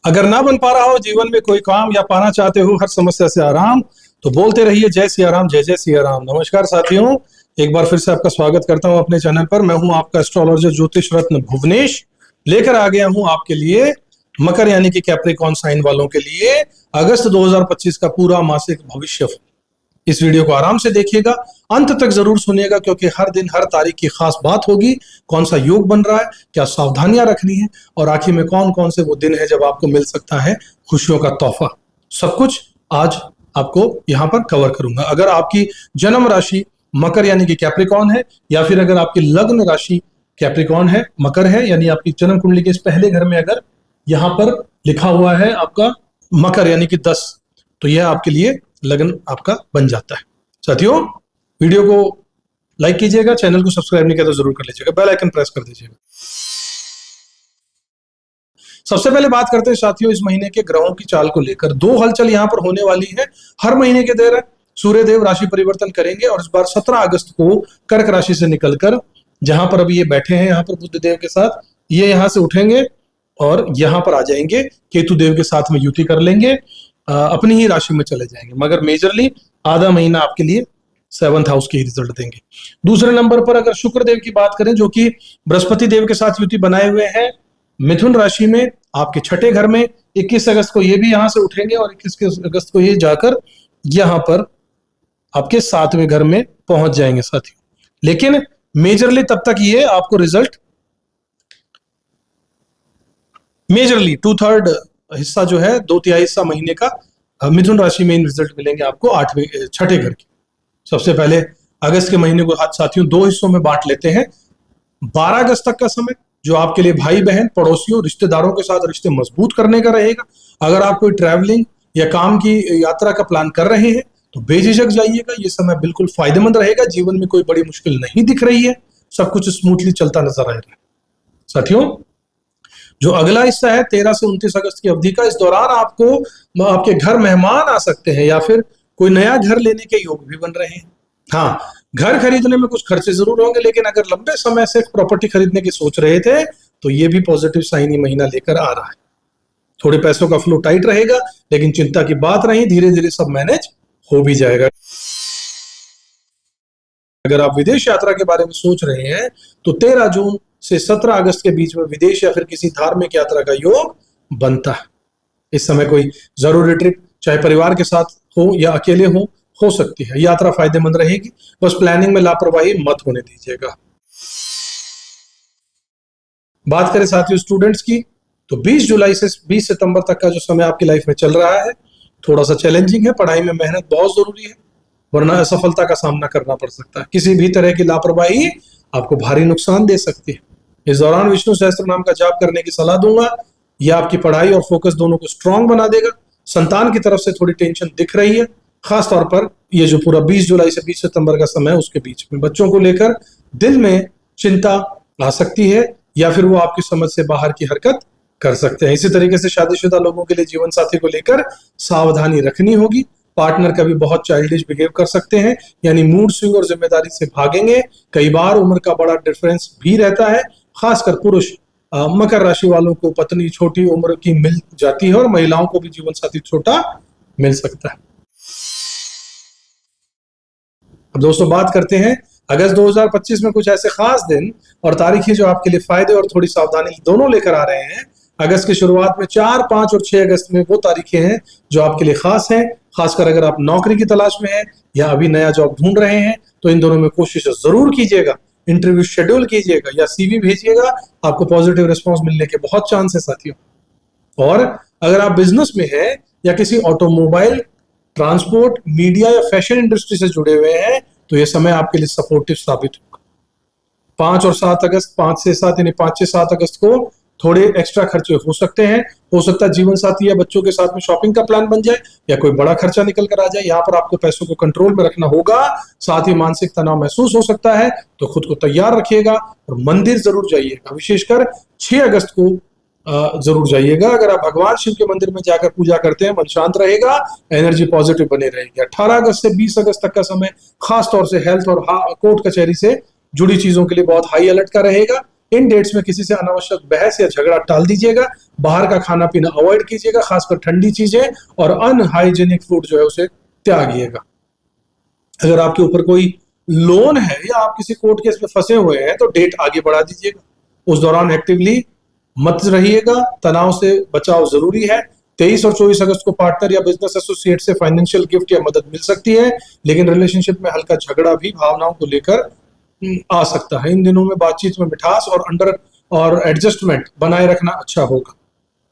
अगर ना बन पा रहा हो जीवन में कोई काम या पाना चाहते हो हर समस्या से आराम, तो बोलते रहिए जय सिया राम, जय जय सिया राम। नमस्कार साथियों, एक बार फिर से आपका स्वागत करता हूं अपने चैनल पर। मैं हूं आपका एस्ट्रोलॉजर ज्योतिष रत्न भुवनेश। लेकर आ गया हूं आपके लिए मकर यानी कि कैप्रिकॉर्न साइन वालों के लिए अगस्त 2025 का पूरा मासिक भविष्य। इस वीडियो को आराम से देखिएगा, अंत तक जरूर सुनिएगा, क्योंकि हर दिन हर तारीख की खास बात होगी। कौन सा योग बन रहा है, क्या सावधानियां रखनी है, और आखिर में कौन कौन से वो दिन है जब आपको मिल सकता है खुशियों का तोहफा। सब कुछ आज आपको यहाँ पर कवर करूंगा। अगर आपकी जन्म राशि मकर यानी कि कैप्रिकॉर्न है, या फिर अगर आपकी लग्न राशि कैप्रिकॉर्न है, मकर है, यानी आपकी जन्म कुंडली के इस पहले घर में अगर यहाँ पर लिखा हुआ है आपका मकर यानी कि 10, तो यह आपके लिए लगन आपका बन जाता है। साथियों, वीडियो को लाइक कीजिएगा, चैनल को सब्सक्राइब नहीं किया तो जरूर कर लीजिएगा, बेल आइकन प्रेस कर दीजिएगा। सबसे पहले बात करते हैं साथियों इस महीने के ग्रहों की चाल को लेकर। दो हलचल यहां पर होने वाली है, हर महीने के देर है। सूर्य देव राशि परिवर्तन करेंगे और इस बार 17 अगस्त को कर्क राशि से निकलकर जहां पर अभी ये बैठे हैं यहाँ पर बुध देव के साथ, ये यहां से उठेंगे और यहां पर आ जाएंगे, केतु देव के साथ में युति कर लेंगे, अपनी ही राशि में चले जाएंगे। मगर मेजरली आधा महीना आपके लिए 7th हाउस के ही रिजल्ट देंगे। दूसरे नंबर पर अगर शुक्र देव की बात करें, जो कि बृहस्पति देव के साथ युति बनाए हुए हैं मिथुन राशि में आपके छठे घर में, 21 अगस्त को ये भी यहां से उठेंगे और 21 अगस्त को ये जाकर यहां पर आपके 7वें घर में पहुंच जाएंगे साथियों। लेकिन मेजरली तब तक ये आपको रिजल्ट मेजरली 2/3 हिस्सा जो है, 2/3 हिस्सा महीने का मिथुन राशि में इन रिजल्ट मिलेंगे आपको छठे घर की। सबसे पहले अगस्त के महीने को साथियों दो हिस्सों में बांट लेते हैं। 12 अगस्त तक का समय जो आपके लिए भाई बहन, पड़ोसियों, रिश्तेदारों के साथ रिश्ते मजबूत करने का रहेगा। अगर आप कोई ट्रैवलिंग या काम की यात्रा का प्लान कर रहे हैं तो बेझिझक जाइएगा, ये समय बिल्कुल फायदेमंद रहेगा। जीवन में कोई बड़ी मुश्किल नहीं दिख रही है, सब कुछ स्मूथली चलता नजर आएगा। साथियों, जो अगला हिस्सा है 13 से 29 अगस्त की अवधि का, इस दौरान आपको आपके घर मेहमान आ सकते हैं या फिर कोई नया घर लेने के योग भी बन रहे हैं। हाँ, घर खरीदने में कुछ खर्चे जरूर होंगे, लेकिन अगर लंबे समय से प्रॉपर्टी खरीदने की सोच रहे थे तो ये भी पॉजिटिव साइन ये महीना लेकर आ रहा है। थोड़े पैसों का फ्लो टाइट रहेगा, लेकिन चिंता की बात नहीं, धीरे धीरे सब मैनेज हो भी जाएगा। अगर आप विदेश यात्रा के बारे में सोच रहे हैं तो 13 जून से 17 अगस्त के बीच में विदेश या फिर किसी धार्मिक यात्रा का योग बनता है। इस समय कोई जरूरी ट्रिप चाहे परिवार के साथ हो या अकेले हो सकती है। यात्रा फायदेमंद रहेगी, बस प्लानिंग में लापरवाही मत होने दीजिएगा। बात करें साथियों स्टूडेंट्स की, तो 20 जुलाई से 20 सितंबर तक का जो समय आपकी लाइफ में चल रहा है थोड़ा सा चैलेंजिंग है। पढ़ाई में मेहनत बहुत जरूरी है, वरना असफलता का सामना करना पड़ सकता है। किसी भी तरह की लापरवाही आपको भारी नुकसान दे सकती है। इस दौरान विष्णु सहस्त्र नाम का जाप करने की सलाह दूंगा, यह आपकी पढ़ाई और फोकस दोनों को स्ट्रांग बना देगा। संतान की तरफ से थोड़ी टेंशन दिख रही है, खास तौर पर ये जो पूरा 20 जुलाई से 20 सितंबर का समय है उसके बीच में बच्चों को लेकर दिल में चिंता आ सकती है, या फिर वो आपकी समझ से बाहर की हरकत कर सकते हैं। इसी तरीके से शादीशुदा लोगों के लिए जीवन साथी को लेकर सावधानी रखनी होगी। पार्टनर कभी बहुत चाइल्डिश बिहेव कर सकते हैं, यानी मूड स्विंग और जिम्मेदारी से भागेंगे। कई बार उम्र का बड़ा डिफरेंस भी रहता है, खासकर पुरुष मकर राशि वालों को पत्नी छोटी उम्र की मिल जाती है और महिलाओं को भी जीवन साथी छोटा मिल सकता है। अब दोस्तों बात करते हैं अगस्त 2025 में कुछ ऐसे खास दिन और तारीखें जो आपके लिए फायदे और थोड़ी सावधानी दोनों लेकर आ रहे हैं। अगस्त की शुरुआत में 4, 5 और 6 अगस्त में वो तारीखें हैं जो आपके लिए खास हैं। खासकर अगर आप नौकरी की तलाश में हैं या अभी नया जॉब ढूंढ रहे हैं तो इन दोनों में कोशिश जरूर कीजिएगा, इंटरव्यू शेड्यूल कीजिएगा या CV भेजिएगा, आपको पॉजिटिव रिस्पॉन्स मिलने के बहुत चांस है साथियों। और अगर आप बिजनेस में हैं या किसी ऑटोमोबाइल, ट्रांसपोर्ट, मीडिया या फैशन इंडस्ट्री से जुड़े हुए हैं तो यह समय आपके लिए सपोर्टिव साबित होगा। 5 और 7 अगस्त, 5 से 7 यानी 5 से 7 अगस्त को थोड़े एक्स्ट्रा खर्चे हो सकते हैं। हो सकता है जीवन साथी या बच्चों के साथ में शॉपिंग का प्लान बन जाए या कोई बड़ा खर्चा निकल कर आ जाए। यहाँ पर आपको पैसों को कंट्रोल में रखना होगा, साथ ही मानसिक तनाव महसूस हो सकता है, तो खुद को तैयार रखिएगा और मंदिर जरूर जाइएगा। विशेषकर 6 अगस्त को जरूर जाइएगा। अगर आप भगवान शिव के मंदिर में जाकर पूजा करते हैं, मन शांत रहेगा, एनर्जी पॉजिटिव बनी रहेगी। 18 अगस्त से 20 अगस्त तक का समय खास तौर से हेल्थ और कोर्ट कचहरी से जुड़ी चीजों के लिए बहुत हाई अलर्ट का रहेगा। इन डेट्स में किसी से अनावश्यक बहस या झगड़ा टाल दीजिएगा। बाहर का खाना पीना अवॉइड कीजिएगा, खासकर ठंडी चीजें, और अनहाइजेनिक फूड जो है उसे त्यागिएगा। अगर आपके ऊपर कोई लोन है या आप किसी कोर्ट केस में फंसे हुए हैं तो डेट आगे बढ़ा दीजिएगा। उस दौरान एक्टिवली मत रहिएगा, तनाव से बचाव जरूरी है। 23 और 24 अगस्त को पार्टनर या बिजनेस एसोसिएट से फाइनेंशियल गिफ्ट या मदद मिल सकती है, लेकिन रिलेशनशिप में हल्का झगड़ा भी भावनाओं को लेकर आ सकता है। इन दिनों में बातचीत में मिठास और एडजस्टमेंट बनाए रखना अच्छा होगा।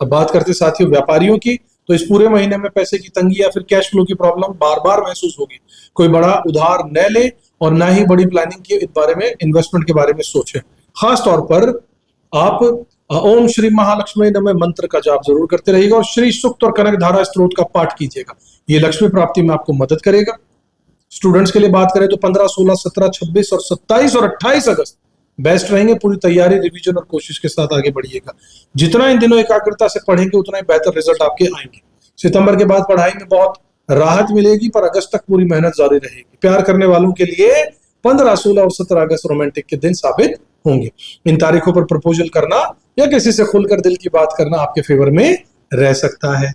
अब बात करते साथियों व्यापारियों की, तो इस पूरे महीने में पैसे की तंगी या फिर कैश फ्लो की प्रॉब्लम बार बार महसूस होगी। कोई बड़ा उधार न ले और ना ही बड़ी प्लानिंग के इस बारे में, इन्वेस्टमेंट के बारे में सोचें। खास तौर पर आप ओम श्री महालक्ष्मी नमः मंत्र का जाप जरूर करते रहिएगा और श्री सूक्त और कनक धारा स्त्रोत का पाठ कीजिएगा। ये लक्ष्मी प्राप्ति में आपको मदद करेगा। स्टूडेंट्स के लिए बात करें तो 15, 16, 17, 26 और 27 और 28 अगस्त बेस्ट रहेंगे। पूरी तैयारी, रिवीजन और कोशिश के साथ आगे बढ़िएगा। जितना इन दिनों एकाग्रता से पढ़ेंगे उतना ही बेहतर रिजल्ट आपके आएंगे। सितंबर के बाद पढ़ाई में बहुत राहत मिलेगी, पर अगस्त तक पूरी मेहनत जारी रहेगी। प्यार करने वालों के लिए 15, 16 और 17 अगस्त रोमांटिक के दिन साबित होंगे। इन तारीखों पर प्रपोजल करना या किसी से खुलकर दिल की बात करना आपके फेवर में रह सकता है।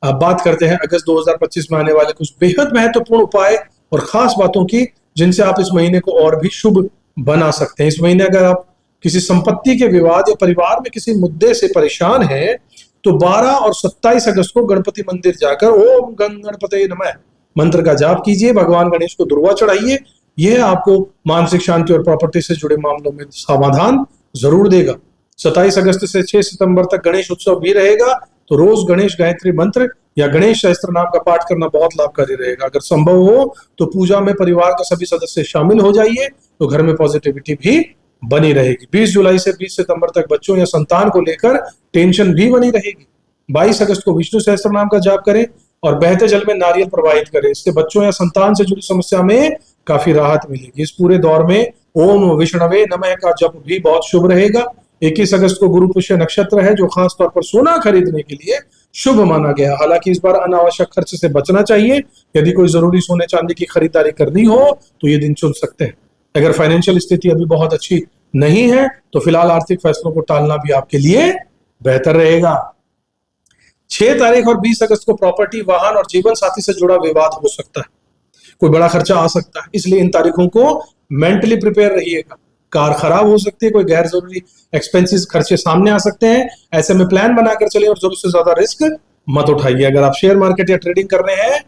अब बात करते हैं अगस्त 2025 में आने वाले कुछ बेहद महत्वपूर्ण उपाय और खास बातों की, जिनसे आप इस महीने को और भी शुभ बना सकते हैं। इस महीने अगर आप किसी संपत्ति के विवाद या परिवार में किसी मुद्दे से परेशान हैं तो 12 और 27 अगस्त को गणपति मंदिर जाकर ओम गंग गणपते नमः मंत्र का जाप कीजिए। भगवान गणेश को दुर्वा चढ़ाइए। यह आपको मानसिक शांति और प्रॉपर्टी से जुड़े मामलों में समाधान जरूर देगा। 27 अगस्त से 6 सितंबर तक गणेश उत्सव भी रहेगा, तो रोज गणेश गायत्री मंत्र या गणेश सहस्त्र नाम का पाठ करना बहुत लाभकारी रहेगा। अगर संभव हो तो पूजा में परिवार के सभी सदस्य शामिल हो जाइए, तो घर में पॉजिटिविटी भी बनी रहेगी। 20 जुलाई से 20 सितंबर तक बच्चों या संतान को लेकर टेंशन भी बनी रहेगी। 22 अगस्त को विष्णु सहस्त्र नाम का जाप करें और बहते जल में नारियल प्रवाहित करें। इससे बच्चों या संतान से जुड़ी समस्या में काफी राहत मिलेगी। इस पूरे दौर में ओम विष्णवे नमः का जप भी बहुत शुभ रहेगा। 21 अगस्त को गुरु पुष्य नक्षत्र है, जो खास तौर पर सोना खरीदने के लिए शुभ माना गया। हालांकि इस बार अनावश्यक खर्च से बचना चाहिए। यदि कोई जरूरी सोने चांदी की खरीदारी करनी हो तो ये दिन चुन सकते हैं। अगर फाइनेंशियल स्थिति अभी बहुत अच्छी नहीं है तो फिलहाल आर्थिक फैसलों को टालना भी आपके लिए बेहतर रहेगा। 6 तारीख और 20 अगस्त को प्रॉपर्टी, वाहन और जीवन साथी से जुड़ा विवाद हो सकता है। कोई बड़ा खर्चा आ सकता है, इसलिए इन तारीखों को मेंटली प्रिपेयर रहिएगा। कार खराब हो सकती है, कोई गैर जरूरी एक्सपेंसेस खर्चे सामने आ सकते हैं। ऐसे में प्लान बनाकर चलिए और जरूरत से ज्यादा रिस्क मत उठाइए। अगर आप शेयर मार्केट या ट्रेडिंग कर रहे हैं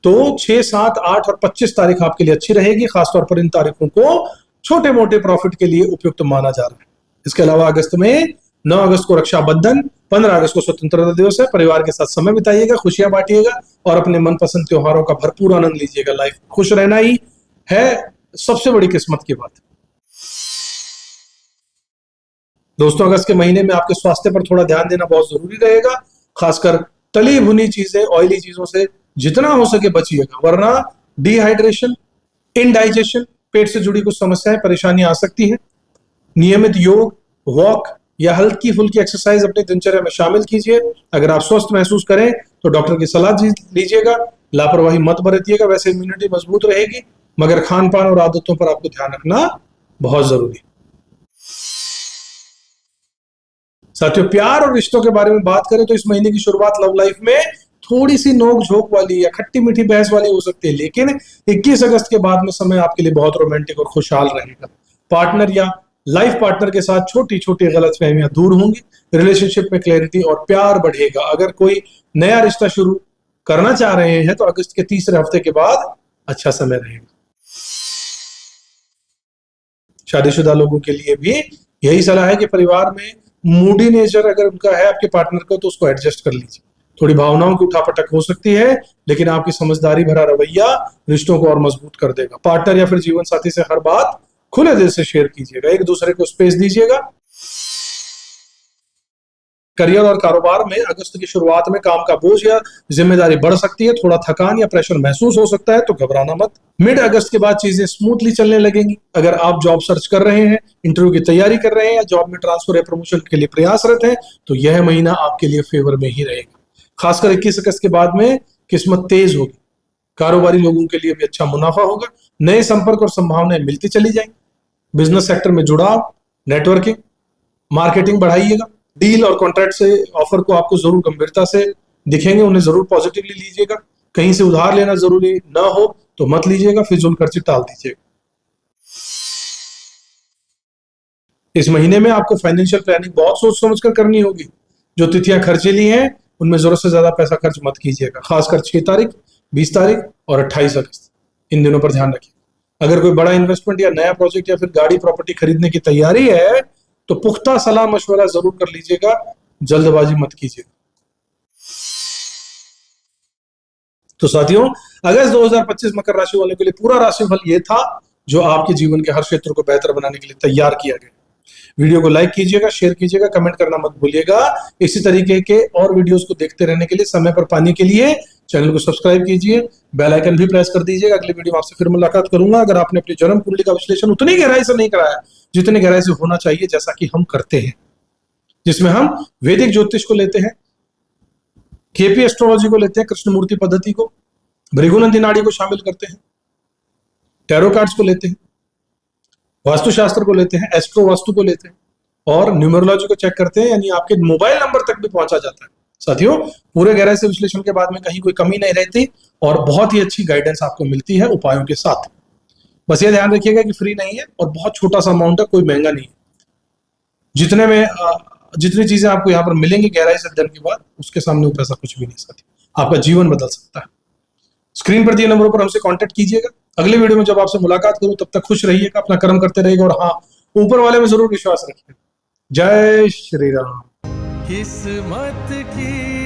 तो 6, 7, 8 और 25 तारीख आपके लिए अच्छी रहेगी। खासतौर पर इन तारीखों को छोटे मोटे प्रॉफिट के लिए उपयुक्त माना जा रहा है। इसके अलावा अगस्त में 9 अगस्त को रक्षाबंधन, 15 अगस्त को स्वतंत्रता दिवस है। परिवार के साथ समय बिताइएगा, खुशियां बांटिएगा और अपने मनपसंद त्योहारों का भरपूर आनंद लीजिएगा। लाइफ में खुश रहना ही है सबसे बड़ी किस्मत की बात। दोस्तों, अगस्त के महीने में आपके स्वास्थ्य पर थोड़ा ध्यान देना बहुत जरूरी रहेगा। खासकर तली भुनी चीजें, ऑयली चीजों से जितना हो सके बचिएगा, वरना डिहाइड्रेशन, इनडाइजेशन, पेट से जुड़ी कुछ समस्याएं, परेशानियां आ सकती हैं। नियमित योग, वॉक या हल्की फुल्की एक्सरसाइज अपनी दिनचर्या में शामिल कीजिए। अगर आप स्वस्थ महसूस करें तो डॉक्टर की सलाह लीजिएगा। लापरवाही मत बरतिएगा, वैसे इम्यूनिटी मजबूत रहेगी, मगर खान पान और आदतों पर आपको ध्यान रखना बहुत जरूरी है। साथियों, प्यार और रिश्तों के बारे में बात करें तो इस महीने की शुरुआत लव लाइफ में थोड़ी सी नोक झोंक वाली या खट्टी मीठी बहस वाली हो सकती है, लेकिन 21 अगस्त के बाद में समय आपके लिए बहुत रोमांटिक और खुशहाल रहेगा। पार्टनर या लाइफ पार्टनर के साथ छोटी छोटी गलतफहमियां दूर होंगी। रिलेशनशिप में क्लैरिटी और प्यार बढ़ेगा। अगर कोई नया रिश्ता शुरू करना चाह रहे हैं तो अगस्त के तीसरे हफ्ते के बाद अच्छा समय रहेगा। शादीशुदा लोगों के लिए भी यही सलाह है कि परिवार में मूडी नेचर अगर उनका है आपके पार्टनर को, तो उसको एडजस्ट कर लीजिए। थोड़ी भावनाओं की उठापटक हो सकती है, लेकिन आपकी समझदारी भरा रवैया रिश्तों को और मजबूत कर देगा। पार्टनर या फिर जीवन साथी से हर बात खुले दिल से शेयर कीजिएगा, एक दूसरे को स्पेस दीजिएगा। करियर और कारोबार में अगस्त की शुरुआत में काम का बोझ या जिम्मेदारी बढ़ सकती है। थोड़ा थकान या प्रेशर महसूस हो सकता है, तो घबराना मत। मिड अगस्त के बाद चीजें स्मूथली चलने लगेंगी। अगर आप जॉब सर्च कर रहे हैं, इंटरव्यू की तैयारी कर रहे हैं या जॉब में ट्रांसफर या प्रमोशन के लिए प्रयासरत हैं, तो यह महीना आपके लिए फेवर में ही रहेगा। खासकर 21 अगस्त के बाद में किस्मत तेज होगी। कारोबारी लोगों के लिए भी अच्छा मुनाफा होगा। नए संपर्क और संभावनाएं मिलती चली जाएंगी। बिजनेस सेक्टर में जुड़ाव, नेटवर्किंग, मार्केटिंग बढ़ाइएगा। डील और कॉन्ट्रैक्ट से ऑफर को आपको जरूर गंभीरता से दिखेंगे, उन्हें जरूर पॉजिटिवली लीजिएगा। कहीं से उधार लेना जरूरी ना हो तो मत लीजिएगा, फिजूल खर्ची टाल दीजिएगा। इस महीने में आपको फाइनेंशियल प्लानिंग बहुत सोच समझ कर करनी होगी। जो तिथियां खर्चीली हैं उनमें जरूरत से ज्यादा पैसा खर्च मत कीजिएगा, खासकर 6 तारीख, 20 तारीख और 28 अगस्त, इन दिनों पर ध्यान रखिए। अगर कोई बड़ा इन्वेस्टमेंट या नया प्रोजेक्ट या फिर गाड़ी प्रॉपर्टी खरीदने की तैयारी है तो पुख्ता सलाह मशवरा जरूर कर लीजिएगा, जल्दबाजी मत कीजिएगा। तो साथियों, अगस्त 2025 मकर राशि वालों के लिए पूरा राशिफल ये था जो आपके जीवन के हर क्षेत्र को बेहतर बनाने के लिए तैयार किया गया। वीडियो को लाइक कीजिएगा, शेयर कीजिएगा, कमेंट करना मत भूलिएगा। इसी तरीके के और वीडियोस को देखते रहने के लिए, समय पर पाने के लिए चैनल को सब्सक्राइब कीजिए, बेल आइकन भी प्रेस कर दीजिएगा। अगली वीडियो में आपसे फिर मुलाकात करूंगा। अगर आपने अपनी जन्म कुंडली का विश्लेषण उतनी गहराई से नहीं कराया जितनी गहराई से होना चाहिए, जैसा कि हम करते हैं, जिसमें हम वैदिक ज्योतिष को लेते हैं, केपी एस्ट्रोलॉजी को लेते हैं, कृष्णमूर्ति पद्धति को, भृगुनंदी नाड़ी को शामिल करते हैं, टैरो कार्ड्स को लेते हैं, वास्तुशास्त्र को लेते हैं, एस्ट्रो वास्तु को लेते हैं और न्यूमरोलॉजी को चेक करते हैं, यानी आपके मोबाइल नंबर तक भी पहुंचा जाता है। साथियों, पूरे गहराई से विश्लेषण के बाद में कहीं कोई कमी नहीं रहती और बहुत ही अच्छी गाइडेंस आपको मिलती है उपायों के साथ। बस ये ध्यान रखिएगा कि फ्री नहीं है और बहुत छोटा सा अमाउंट है, कोई महंगा नहीं है। जितने में जितनी चीजें आपको यहाँ पर मिलेंगी गहराई से अध्ययन के बाद, उसके सामने वो पैसा कुछ भी नहीं। साथी, आपका जीवन बदल सकता है। स्क्रीन पर दिए नंबरों पर हमसे कांटेक्ट कीजिएगा। अगले वीडियो में जब आपसे मुलाकात करूं तब तक खुश रहिएगा, अपना कर्म करते रहिएगा और हाँ, ऊपर वाले में जरूर विश्वास रखिएगा। जय श्री राम। किस्मत की